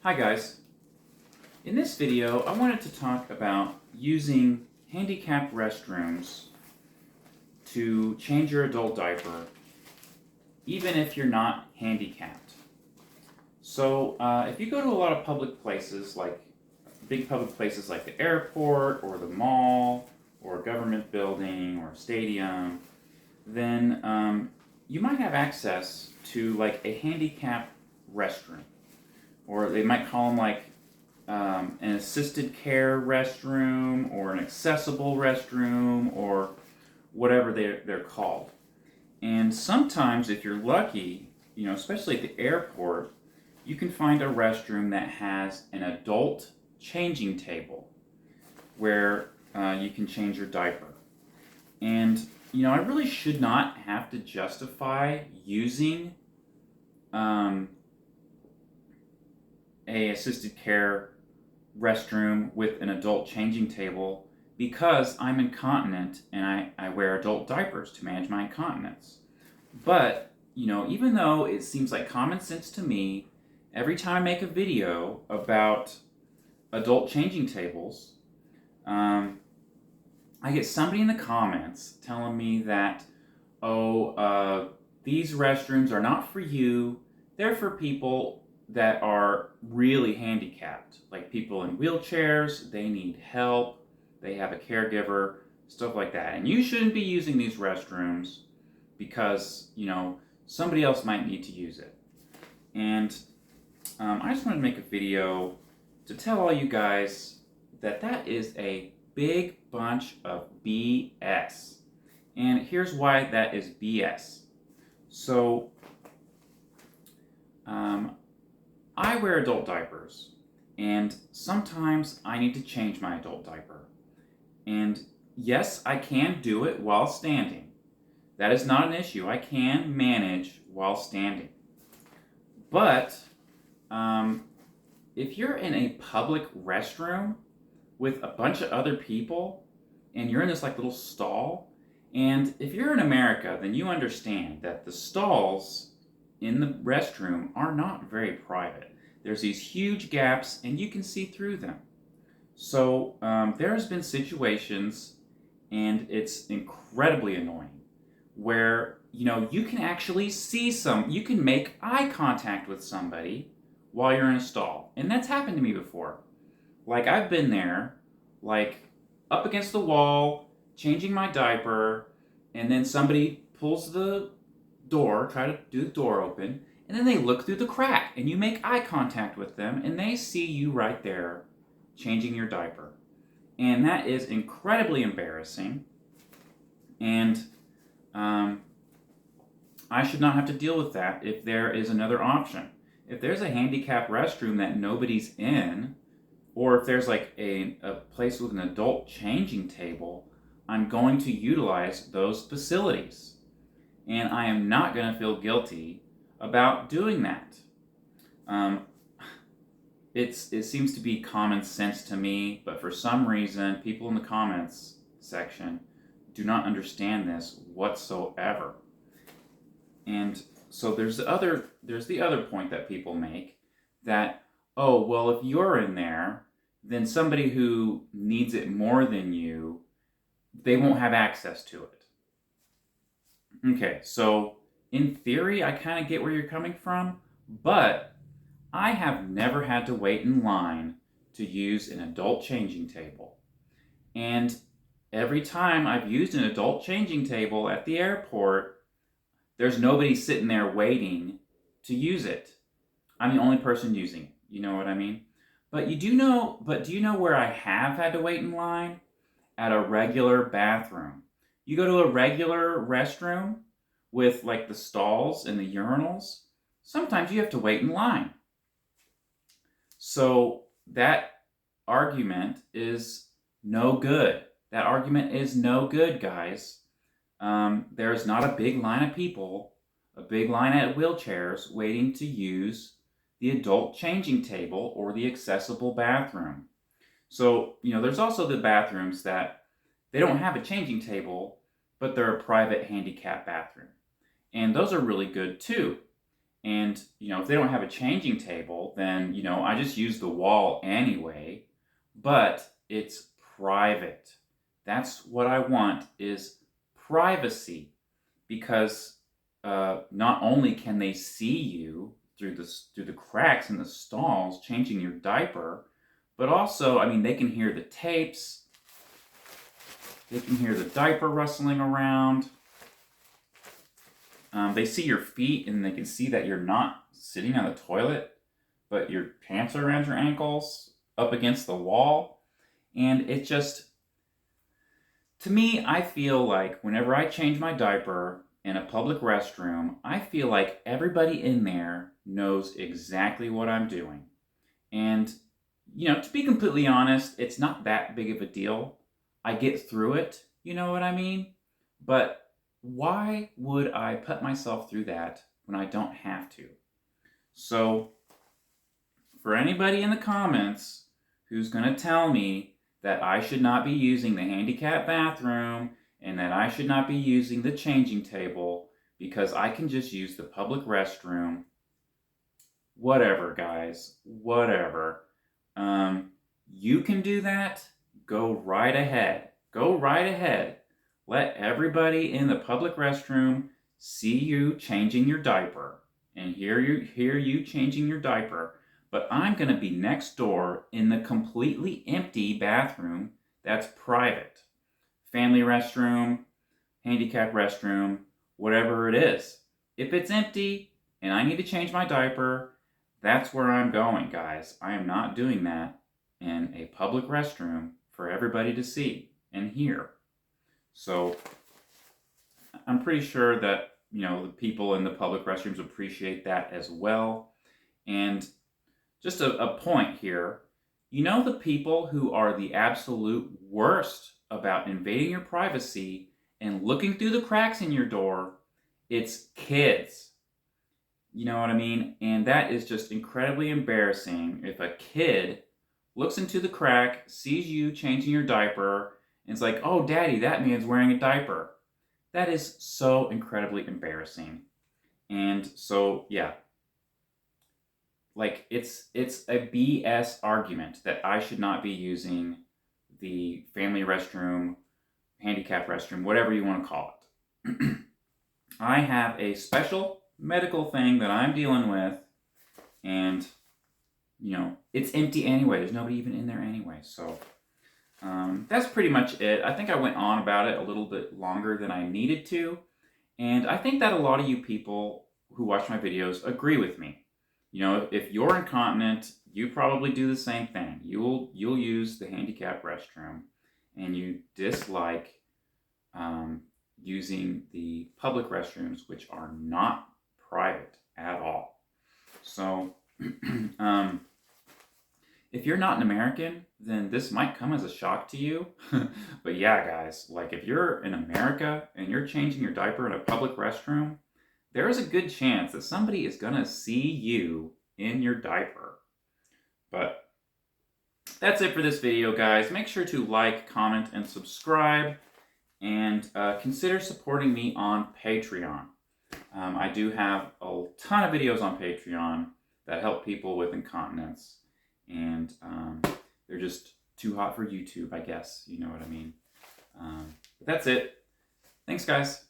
Hi guys. In this video, I wanted to talk about using handicapped restrooms to change your adult diaper, even if you're not handicapped. So, if you go to a lot of public places, like big public places like the airport or the mall or a government building or a stadium, then you might have access to like a handicapped restroom. Or they might call them like an assisted care restroom or an accessible restroom or whatever they're called. And sometimes, if you're lucky, especially at the airport, you can find a restroom that has an adult changing table where you can change your diaper. And, I really should not have to justify using a assisted care restroom with an adult changing table because I'm incontinent and I wear adult diapers to manage my incontinence. But, even though it seems like common sense to me, every time I make a video about adult changing tables, I get somebody in the comments telling me that, these restrooms are not for you, they're for people that are really handicapped, like people in wheelchairs, they need help, they have a caregiver, stuff like that. And you shouldn't be using these restrooms because, somebody else might need to use it. And I just wanted to make a video to tell all you guys that that is a big bunch of BS. And here's why that is BS. So, I wear adult diapers, and sometimes I need to change my adult diaper. And yes, I can do it while standing. That is not an issue. I can manage while standing. But if you're in a public restroom with a bunch of other people, and you're in this like little stall, and if you're in America, then you understand that the stalls in the restroom are not very private. There's these huge gaps and you can see through them. So there's been situations, and it's incredibly annoying, where you can actually see you can make eye contact with somebody while you're in a stall. And that's happened to me before. Like, I've been there, like up against the wall, changing my diaper, and then somebody pulls the door, try to do the door open, and then they look through the crack, and you make eye contact with them, and they see you right there changing your diaper. And that is incredibly embarrassing, and I should not have to deal with that if there is another option. If there's a handicapped restroom that nobody's in, or if there's like a place with an adult changing table, I'm going to utilize those facilities. And I am not going to feel guilty about doing that. It seems to be common sense to me, but for some reason, people in the comments section do not understand this whatsoever. And so there's the other point that people make, that, oh, well, if you're in there, then somebody who needs it more than you, they won't have access to it. Okay, so in theory, I kind of get where you're coming from, but I have never had to wait in line to use an adult changing table. And every time I've used an adult changing table at the airport, there's nobody sitting there waiting to use it. I'm the only person using it. You know what I mean? But do you know where I have had to wait in line? At a regular bathroom. You go to a regular restroom with like the stalls and the urinals, sometimes you have to wait in line. So that argument is no good. That argument is no good, guys. There's not a big line of people, a big line at wheelchairs waiting to use the adult changing table or the accessible bathroom. So, there's also the bathrooms that they don't have a changing table, but they're a private handicap bathroom. And those are really good too. And, if they don't have a changing table, then, I just use the wall anyway, but it's private. That's what I want, is privacy, because not only can they see you through the cracks in the stalls changing your diaper, but also, they can hear the tapes, they can hear the diaper rustling around. They see your feet, and they can see that you're not sitting on the toilet, but your pants are around your ankles, up against the wall. And it just, to me, I feel like whenever I change my diaper in a public restroom, I feel like everybody in there knows exactly what I'm doing. And, to be completely honest, it's not that big of a deal. I get through it, you know what I mean? But why would I put myself through that when I don't have to? So, for anybody in the comments who's going to tell me that I should not be using the handicapped bathroom and that I should not be using the changing table because I can just use the public restroom, whatever, guys, whatever. You can do that. Go right ahead. Go right ahead. Let everybody in the public restroom see you changing your diaper and hear you changing your diaper. But I'm going to be next door in the completely empty bathroom that's private. Family restroom, handicapped restroom, whatever it is. If it's empty and I need to change my diaper, that's where I'm going, guys. I am not doing that in a public restroom for everybody to see and hear. So I'm pretty sure that, the people in the public restrooms appreciate that as well. And just a point here, the people who are the absolute worst about invading your privacy and looking through the cracks in your door, it's kids. You know what I mean? And that is just incredibly embarrassing if a kid looks into the crack, sees you changing your diaper, and it's like, oh, daddy, that man's wearing a diaper. That is so incredibly embarrassing. And so, yeah. Like, it's a BS argument that I should not be using the family restroom, handicapped restroom, whatever you want to call it. I have a special medical thing that I'm dealing with, and, it's empty anyway. There's nobody even in there anyway. So that's pretty much it. I think I went on about it a little bit longer than I needed to, and I think that a lot of you people who watch my videos agree with me. If you're incontinent, you probably do the same thing. You'll use the handicapped restroom, and you dislike using the public restrooms, which are not private at all. So, if you're not an American, then this might come as a shock to you. But yeah, guys, like if you're in America and you're changing your diaper in a public restroom, there is a good chance that somebody is going to see you in your diaper. But that's it for this video, guys. Make sure to like, comment, and subscribe. And consider supporting me on Patreon. I do have a ton of videos on Patreon that help people with incontinence. And they're just too hot for YouTube, I guess. You know what I mean. But that's it. Thanks, guys.